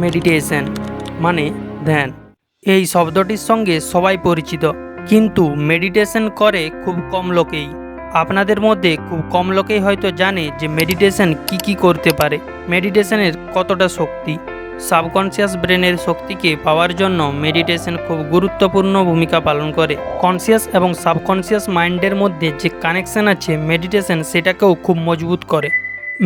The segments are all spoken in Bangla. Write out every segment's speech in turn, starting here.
মেডিটেশন মানে ধ্যান। এই শব্দটির সঙ্গে সবাই পরিচিত, কিন্তু মেডিটেশন করে খুব কম লোকেই। আপনাদের মধ্যে খুব কম লোকেই হয়তো জানে যে মেডিটেশন কি করতে পারে, মেডিটেশনের কতটা শক্তি। সাবকনশিয়াস ব্রেনের শক্তিকে পাওয়ার জন্য মেডিটেশন খুব গুরুত্বপূর্ণ ভূমিকা পালন করে। কনশিয়াস এবং সাবকনশিয়াস মাইন্ডের মধ্যে যে কানেকশন আছে, মেডিটেশন সেটাকেও খুব মজবুত করে।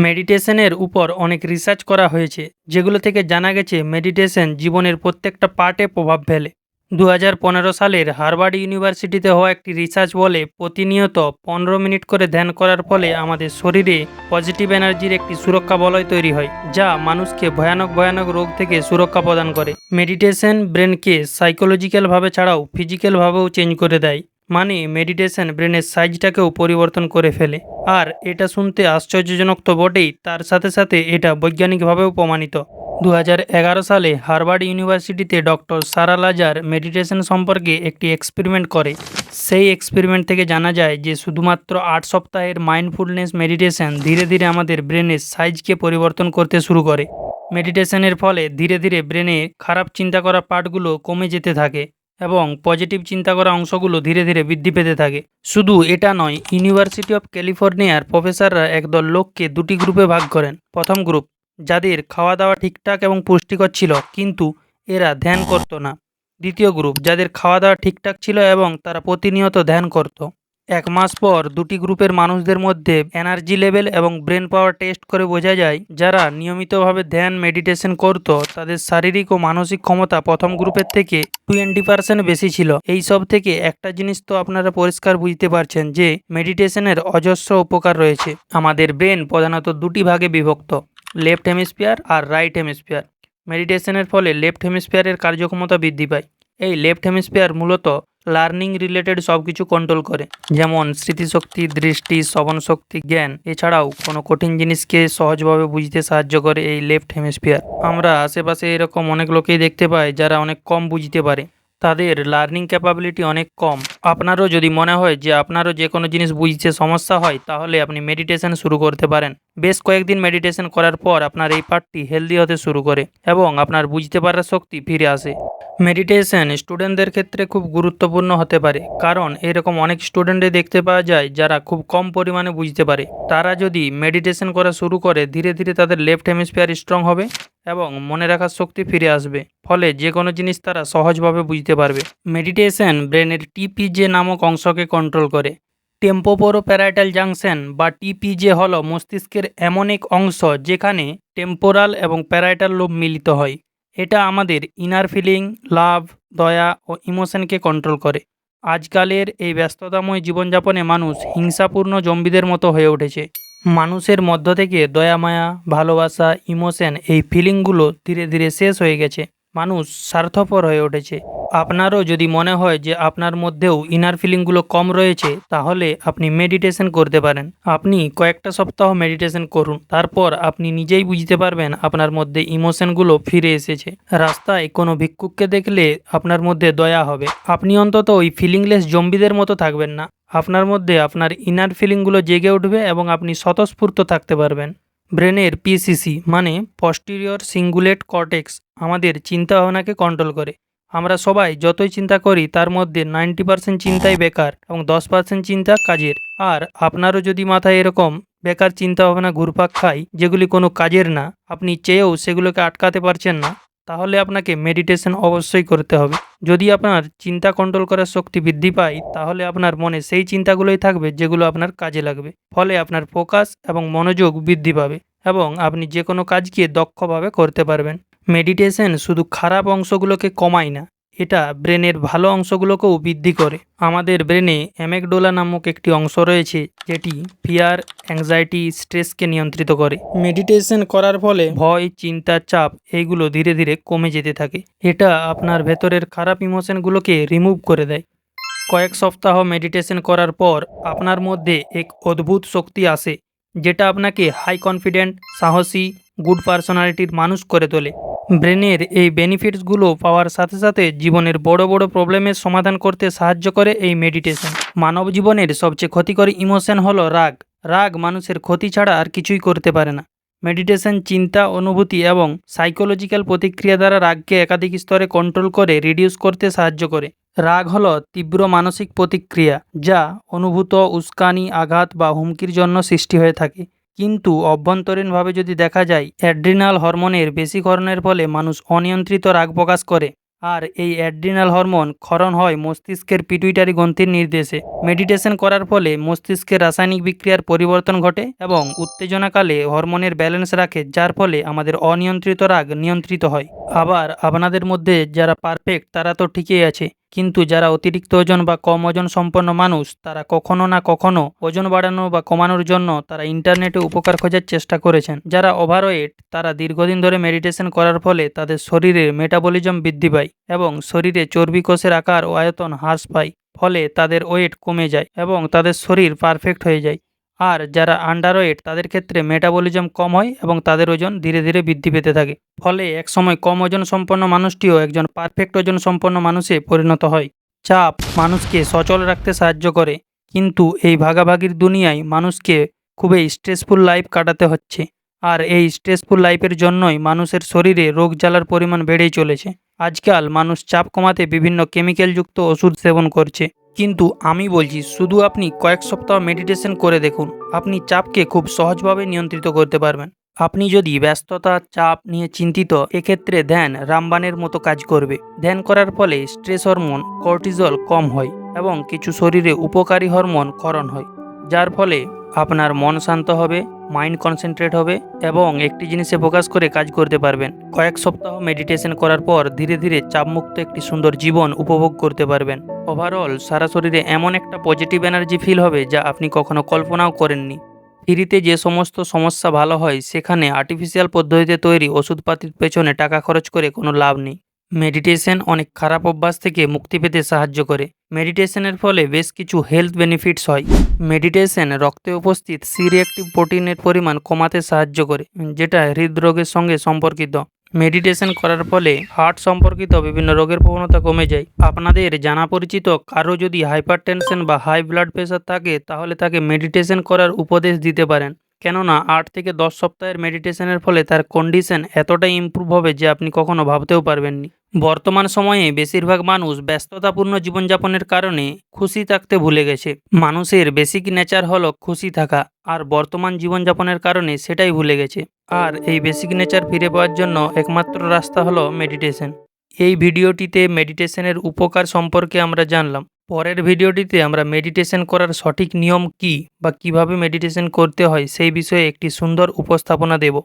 মেডিটেশনের উপর অনেক রিসার্চ করা হয়েছে, যেগুলো থেকে জানা গেছে মেডিটেশন জীবনের প্রত্যেকটা পার্টে প্রভাব ফেলে। 2015 সালের হার্ভার্ড ইউনিভার্সিটিতে হওয়া একটি রিসার্চ বলে, প্রতিনিয়ত 15 মিনিট করে ধ্যান করার ফলে আমাদের শরীরে পজিটিভ এনার্জির একটি সুরক্ষা বলয় তৈরি হয়, যা মানুষকে ভয়ানক রোগ থেকে সুরক্ষা প্রদান করে। মেডিটেশন ব্রেনকে সাইকোলজিক্যালভাবে ছাড়াও ফিজিক্যালভাবেও চেঞ্জ করে দেয়। মানে মেডিটেশন ব্রেনের সাইজটাকেও পরিবর্তন করে ফেলে। আর এটা শুনতে আশ্চর্যজনক তো বটেই, তার সাথে সাথে এটা বৈজ্ঞানিকভাবেও প্রমাণিত। 2011 সালে হার্ভার্ড ইউনিভার্সিটিতে ডক্টর সারা লাজার মেডিটেশন সম্পর্কে একটি এক্সপেরিমেন্ট করে। সেই এক্সপেরিমেন্ট থেকে জানা যায় যে শুধুমাত্র 8 সপ্তাহের মাইন্ডফুলনেস মেডিটেশন ধীরে ধীরে আমাদের ব্রেনের সাইজকে পরিবর্তন করতে শুরু করে। মেডিটেশনের ফলে ধীরে ধীরে ব্রেনে খারাপ চিন্তা করা পার্টগুলো কমে যেতে থাকে এবং পজিটিভ চিন্তা করা অংশগুলো ধীরে ধীরে বৃদ্ধি পেতে থাকে। শুধু এটা নয়, ইউনিভার্সিটি অফ ক্যালিফোর্নিয়ার প্রফেসররা একদল লোককে দুটি গ্রুপে ভাগ করেন। প্রথম গ্রুপ, যাদের খাওয়া দাওয়া ঠিকঠাক এবং পুষ্টিকর ছিল কিন্তু এরা ধ্যান করত না। দ্বিতীয় গ্রুপ, যাদের খাওয়া দাওয়া ঠিকঠাক ছিল এবং তারা প্রতিনিয়ত ধ্যান করত। 1 মাস পর দুটি গ্রুপের মানুষদের মধ্যে এনার্জি লেভেল এবং ব্রেন পাওয়ার টেস্ট করে বোঝা যায়, যারা নিয়মিতভাবে ধ্যান মেডিটেশন করত তাদের শারীরিক ও মানসিক ক্ষমতা প্রথম গ্রুপের থেকে 20% বেশি ছিল। এই সব থেকে একটা জিনিস তো আপনারা পরিষ্কার বুঝতে পারছেন যে মেডিটেশনের অজস্র উপকার রয়েছে। আমাদের ব্রেন প্রধানত দুটি ভাগে বিভক্ত, লেফট হেমিস্ফিয়ার আর রাইট হেমিস্ফিয়ার। মেডিটেশনের ফলে লেফট হেমিস্ফিয়ারের কার্যক্ষমতা বৃদ্ধি পায়। এই লেফট হেমিস্ফিয়ার মূলত লার্নিং রিলেটেড সব কিছু কন্ট্রোল করে, যেমন স্মৃতিশক্তি, দৃষ্টি, শ্রবণ শক্তি, জ্ঞান। এছাড়াও কোনো কঠিন জিনিসকে সহজভাবে বুঝতে সাহায্য করে এই লেফট হেমিস্ফিয়ার। আমরা আশেপাশে এরকম অনেক লোকেই দেখতে পাই যারা অনেক কম বুঝতে পারে, তাদের লার্নিং ক্যাপাবিলিটি অনেক কম। আপনারও যদি মনে হয় যে আপনারও যে কোনো জিনিস বুঝতে সমস্যা হয়, তাহলে আপনি মেডিটেশন শুরু করতে পারেন। বেশ কয়েকদিন মেডিটেশন করার পর আপনার এই পার্টটি হেলদি হতে শুরু করে এবং আপনার বুঝতে পারার শক্তি ফিরে আসে। মেডিটেশন স্টুডেন্টদের ক্ষেত্রে খুব গুরুত্বপূর্ণ হতে পারে, কারণ এরকম অনেক স্টুডেন্টে দেখতে পাওয়া যায় যারা খুব কম পরিমাণে বুঝতে পারে। তারা যদি মেডিটেশন করা শুরু করে, ধীরে ধীরে তাদের লেফট হেমিস্ফিয়ার স্ট্রং হবে এবং মনে রাখার শক্তি ফিরে আসবে, ফলে যে কোনো জিনিস তারা সহজভাবে বুঝতে পারবে। মেডিটেশন ব্রেনের টিপিজে নামক অংশকে কন্ট্রোল করে। টেম্পোরোপ্যারাইটাল জাংশন বা টিপিজে হলো মস্তিষ্কের এমন এক অংশ যেখানে টেম্পোরাল এবং প্যারাইটাল লোব মিলিত হয়। এটা আমাদের ইনার ফিলিং, লাভ, দয়া ও ইমোশনকে কন্ট্রোল করে। আজকালের এই ব্যস্ততাময় জীবনযাপনে মানুষ হিংসাপূর্ণ জম্বিদের মতো হয়ে উঠেছে। মানুষের মধ্য থেকে দয়া, মায়া, ভালোবাসা, ইমোশন, এই ফিলিংগুলো ধীরে ধীরে শেষ হয়ে গেছে। মানুষ স্বার্থপর হয়ে উঠেছে। আপনারও যদি মনে হয় যে আপনার মধ্যেও ইনার ফিলিংগুলো কম রয়েছে, তাহলে আপনি মেডিটেশন করতে পারেন। আপনি কয়েকটা সপ্তাহ মেডিটেশন করুন, তারপর আপনি নিজেই বুঝতে পারবেন আপনার মধ্যে ইমোশনগুলো ফিরে এসেছে। রাস্তায় কোনো ভিক্ষুককে দেখলে আপনার মধ্যে দয়া হবে। আপনি অন্তত ওই ফিলিংলেস জম্বিদের মতো থাকবেন না। আপনার মধ্যে আপনার ইনার ফিলিংগুলো জেগে উঠবে এবং আপনি স্বতঃস্ফূর্ত থাকতে পারবেন। ব্রেনের পিসিসি মানে পস্টিরিয়র সিঙ্গুলেট কর্টেক্স আমাদের চিন্তাভাবনাকে কন্ট্রোল করে। আমরা সবাই যতই চিন্তা করি, তার মধ্যে 90% চিন্তাই বেকার এবং 10% চিন্তা কাজের। আর আপনারও যদি মাথায় এরকম বেকার চিন্তাভাবনা ঘুরপাক খায়, যেগুলি কোনো কাজের না, আপনি চেয়েও সেগুলোকে আটকাতে পারছেন না, তাহলে আপনাকে মেডিটেশন অবশ্যই করতে হবে। যদি আপনার চিন্তা কন্ট্রোল করার শক্তি বৃদ্ধি পায়, তাহলে আপনার মনে সেই চিন্তাগুলোই থাকবে যেগুলো আপনার কাজে লাগবে। ফলে আপনার ফোকাস এবং মনোযোগ বৃদ্ধি পাবে এবং আপনি যে কোনো কাজকে দক্ষভাবে করতে পারবেন। মেডিটেশন শুধু খারাপ অংশগুলোকে কমায় না, এটা ব্রেনের ভালো অংশগুলোকেও বৃদ্ধি করে। আমাদের ব্রেনে অ্যামেগডোলা নামক একটি অংশ রয়েছে, যেটি ফিয়ার, অ্যাংজাইটি, স্ট্রেসকে নিয়ন্ত্রিত করে। মেডিটেশন করার ফলে ভয়, চিন্তা, চাপ এইগুলো ধীরে ধীরে কমে যেতে থাকে। এটা আপনার ভেতরের খারাপ ইমোশনগুলোকে রিমুভ করে দেয়। কয়েক সপ্তাহ মেডিটেশন করার পর আপনার মধ্যে এক অদ্ভুত শক্তি আসে, যেটা আপনাকে হাই কনফিডেন্ট, সাহসী, গুড পার্সোনালিটির মানুষ করে তোলে। ব্রেনের এই বেনিফিটসগুলো পাওয়ার সাথে সাথে জীবনের বড় বড় প্রবলেমের সমাধান করতে সাহায্য করে এই মেডিটেশন। মানব জীবনের সবচেয়ে ক্ষতিকর ইমোশন হলো রাগ। রাগ মানুষের ক্ষতি ছাড়া আর কিছুই করতে পারে না। মেডিটেশন চিন্তা, অনুভূতি এবং সাইকোলজিক্যাল প্রতিক্রিয়া দ্বারা রাগকে একাধিক স্তরে কন্ট্রোল করে রিডিউস করতে সাহায্য করে। রাগ হলো তীব্র মানসিক প্রতিক্রিয়া যা অনুভূত উস্কানি, আঘাত বা হুমকির জন্য সৃষ্টি হয়ে থাকে। কিন্তু অভ্যন্তরীণভাবে যদি দেখা যায়, অ্যাড্রিনাল হরমোনের বেশিকরণের ফলে মানুষ অনিয়ন্ত্রিত রাগ প্রকাশ করে। আর এই অ্যাড্রিনাল হরমোন ক্ষরণ হয় মস্তিষ্কের পিটুইটারি গ্রন্থির নির্দেশে। মেডিটেশন করার ফলে মস্তিষ্কের রাসায়নিক বিক্রিয়ার পরিবর্তন ঘটে এবং উত্তেজনাকালে হরমোনের ব্যালেন্স রাখে, যার ফলে আমাদের অনিয়ন্ত্রিত রাগ নিয়ন্ত্রিত হয়। আবার আপনাদের মধ্যে যারা পারফেক্ট তারা তো ঠিকই আছে, কিন্তু যারা অতিরিক্ত ওজন বা কম ওজন সম্পন্ন মানুষ, তারা কখনো না কখনো ওজন বাড়ানো বা কমানোর জন্য তারা ইন্টারনেটে উপকার খোঁজার চেষ্টা করেছেন। যারা ওভারওয়েট তারা দীর্ঘদিন ধরে মেডিটেশন করার ফলে তাদের শরীরের মেটাবলিজম বৃদ্ধি পায় এবং শরীরে চর্বি কোষের আকার ও আয়তন হ্রাস পায়, ফলে তাদের ওয়েট কমে যায় এবং তাদের শরীর পারফেক্ট হয়ে যায়। আর যারা আন্ডারওয়েট তাদের ক্ষেত্রে মেটাবলিজম কম হয় এবং তাদের ওজন ধীরে ধীরে বৃদ্ধি পেতে থাকে, ফলে একসময় কম ওজন সম্পন্ন মানুষটিও একজন পারফেক্ট ওজন সম্পন্ন মানুষে পরিণত হয়। চাপ মানুষকে সচল রাখতে সাহায্য করে, কিন্তু এই ভাগাভাগির দুনিয়ায় মানুষকে খুবই স্ট্রেসফুল লাইফ কাটাতে হচ্ছে। আর এই স্ট্রেসফুল লাইফের জন্যই মানুষের শরীরে রোগ জ্বালার পরিমাণ বেড়েই চলেছে। আজকাল মানুষ চাপ কমাতে বিভিন্ন কেমিক্যালযুক্ত ওষুধ সেবন করছে, কিন্তু আমি বলছি শুধু আপনি কয়েক সপ্তাহ মেডিটেশন করে দেখুন, আপনি চাপকে খুব সহজভাবে নিয়ন্ত্রিত করতে পারবেন। আপনি যদি ব্যস্ততা, চাপ নিয়ে চিন্তিত, এক্ষেত্রে ধ্যান রামবাণের মতো কাজ করবে। ধ্যান করার ফলে স্ট্রেস হরমোন কর্টিজল কম হয় এবং কিছু শরীরে উপকারী হরমোন ক্ষরণ হয়, যার ফলে আপনার মন শান্ত হবে, মাইন্ড কনসেন্ট্রেট হবে এবং একটি জিনিসে ফোকাস করে কাজ করতে পারবেন। কয়েক সপ্তাহ মেডিটেশন করার পর ধীরে ধীরে চাপমুক্ত একটি সুন্দর জীবন উপভোগ করতে পারবেন। ওভারঅল সারা শরীরে এমন একটা পজিটিভ এনার্জি ফিল হবে যা আপনি কখনো কল্পনাও করেননি। ফ্রিতে যে সমস্ত সমস্যা ভালো হয়, সেখানে আর্টিফিশিয়াল পদ্ধতিতে তৈরি ওষুধপাতির পেছনে টাকা খরচ করে কোনো লাভ নেই। মেডিটেশন অনেক খারাপ অভ্যাস থেকে মুক্তি পেতে সাহায্য করে। মেডিটেশনের ফলে বেশ কিছু হেলথ বেনিফিটস হয়। মেডিটেশন রক্তে উপস্থিত সি রিঅ্যাক্টিভ প্রোটিনের পরিমাণ কমাতে সাহায্য করে, যেটা হৃদরোগের সঙ্গে সম্পর্কিত। মেডিটেশন করার ফলে হার্ট সম্পর্কিত বিভিন্ন রোগের প্রবণতা কমে যায়। আপনাদের জানা পরিচিত কারো যদি হাইপারটেনশন বা হাই ব্লাড প্রেশার থাকে, তাহলে তাকে মেডিটেশন করার উপদেশ দিতে পারেন, কেননা 8 থেকে 10 সপ্তাহের মেডিটেশনের ফলে তার কন্ডিশন এতটাই ইমপ্রুভ হবে যে আপনি কখনো ভাবতেও পারবেননি। বর্তমান সময়ে বেশিরভাগ মানুষ ব্যস্ততাপূর্ণ জীবনযাপনের কারণে খুশি থাকতে ভুলে গেছে। মানুষের বেসিক নেচার হলো খুশি থাকা, আর বর্তমান জীবনযাপনের কারণে সেটাই ভুলে গেছে। আর এই বেসিক নেচার ফিরে পাওয়ার জন্য একমাত্র রাস্তা হলো মেডিটেশন। এই ভিডিওটিতে মেডিটেশনের উপকার সম্পর্কে আমরা জানলাম। পরের ভিডিওটিতে আমরা মেডিটেশন করার সঠিক নিয়ম কী বা কিভাবে মেডিটেশন করতে হয় সেই বিষয়ে একটি সুন্দর উপস্থাপনা দেব।